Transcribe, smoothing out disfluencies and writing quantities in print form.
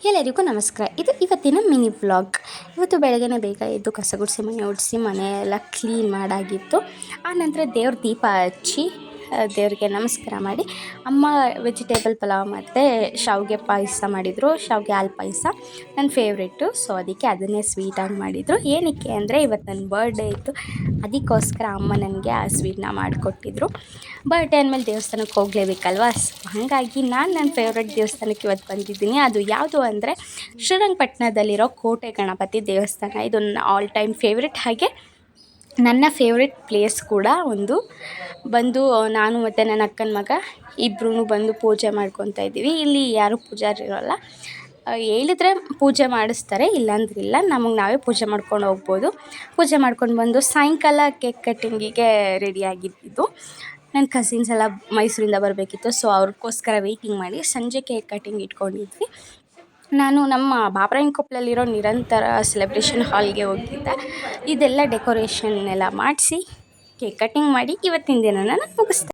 ಎಲ್ಲರಿಗೂ ನಮಸ್ಕಾರ. ಇದು ಇವತ್ತಿನ ಮಿನಿ ವ್ಲಾಗ್. ಇವತ್ತು ಬೆಳಗ್ಗೆನೇ ಬೇಗ ಎದ್ದು ಕಸ ಗುಡಿಸಿ ಮನೆ ಒಡಿಸಿ ಮನೆಯೆಲ್ಲ ಕ್ಲೀನ್ ಮಾಡಾಗಿತ್ತು. ಆನಂತರ ದೇವ್ರ ದೀಪ ಹಚ್ಚಿ ದೇವರಿಗೆ ನಮಸ್ಕಾರ ಮಾಡಿ ಅಮ್ಮ ವೆಜಿಟೇಬಲ್ ಪಲಾವ್ ಮತ್ತು ಶಾವಿಗೆ ಪಾಯಸ ಮಾಡಿದರು. ಶಾವಿಗೆ ಹಾಲು ಪಾಯಸ ನನ್ನ ಫೇವ್ರೇಟು. ಸೊ ಅದಕ್ಕೆ ಅದನ್ನೇ ಸ್ವೀಟಾಗಿ ಮಾಡಿದರು. ಏನಕ್ಕೆ ಅಂದರೆ ಇವತ್ತು ನನ್ನ ಬರ್ಡೇ ಇತ್ತು, ಅದಕ್ಕೋಸ್ಕರ ಅಮ್ಮ ನನಗೆ ಆ ಸ್ವೀಟನ್ನ ಮಾಡಿಕೊಟ್ಟಿದ್ರು. ಬರ್ಡೇ ಅಂದಮೇಲೆ ದೇವಸ್ಥಾನಕ್ಕೆ ಹೋಗಲೇಬೇಕಲ್ವ. ಸೊ ಹಾಗಾಗಿ ನಾನು ನನ್ನ ಫೇವ್ರೇಟ್ ದೇವಸ್ಥಾನಕ್ಕೆ ಇವತ್ತು ಬಂದಿದ್ದೀನಿ. ಅದು ಯಾವುದು ಅಂದರೆ ಶ್ರೀರಂಗಪಟ್ಟಣದಲ್ಲಿರೋ ಕೋಟೆ ಗಣಪತಿ ದೇವಸ್ಥಾನ. ಇದು ಆಲ್ ಟೈಮ್ ಫೇವ್ರೇಟ್, ಹಾಗೆ ನನ್ನ ಫೇವ್ರೆಟ್ ಪ್ಲೇಸ್ ಕೂಡ ಒಂದು. ಬಂದು ನಾನು ಮತ್ತು ನನ್ನ ಅಕ್ಕನ ಮಗ ಇಬ್ಬರೂ ಬಂದು ಪೂಜೆ ಮಾಡ್ಕೊತಾ ಇದ್ದೀವಿ. ಇಲ್ಲಿ ಯಾರೂ ಪೂಜಾರಿ ಇರೋಲ್ಲ, ಹೇಳಿದ್ರೆ ಪೂಜೆ ಮಾಡಿಸ್ತಾರೆ, ಇಲ್ಲಾಂದ್ರೆ ಇಲ್ಲ, ನಮಗೆ ನಾವೇ ಪೂಜೆ ಮಾಡ್ಕೊಂಡು ಹೋಗ್ಬೋದು. ಪೂಜೆ ಮಾಡ್ಕೊಂಡು ಬಂದು ಸಾಯಂಕಾಲ ಕೇಕ್ ಕಟ್ಟಿಂಗಿಗೆ ರೆಡಿಯಾಗಿದ್ದು. ನನ್ನ ಕಸಿನ್ಸ್ ಎಲ್ಲ ಮೈಸೂರಿಂದ ಬರಬೇಕಿತ್ತು. ಸೊ ಅವ್ರಿಗೋಸ್ಕರ ವೆಯ್ಟಿಂಗ್ ಮಾಡಿ ಸಂಜೆ ಕೇಕ್ ಕಟ್ಟಿಂಗ್ ಇಟ್ಕೊಂಡಿದ್ವಿ. ನಾನು ನಮ್ಮ ಬಾಬರಾಯನ ಕೊಪ್ಪಲಲ್ಲಿರೋ ನಿರಂತರ ಸೆಲೆಬ್ರೇಷನ್ ಹಾಲ್ಗೆ ಹೋಗಿದ್ದೆ. ಇದೆಲ್ಲ ಡೆಕೋರೇಷನ್ ಎಲ್ಲ ಮಾಡಿಸಿ ಕೇಕ್ ಕಟ್ಟಿಂಗ್ ಮಾಡಿ ಇವತ್ತಿನ ದಿನನ ನಾನು ಮುಗಿಸ್ದೆ.